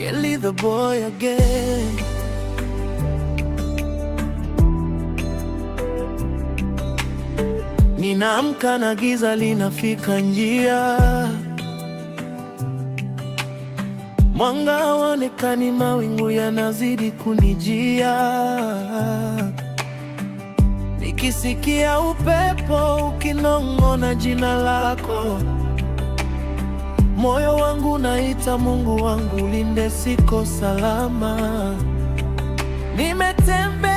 Kelly the boy again. Ninaamka na giza linafika njia, mwanga haonekani, mawingu yanazidi kunijia. Nikisikia upepo ukinong'ona jina lako, moyo wangu naita, Mungu wangu linde, siko salama. Nimetembea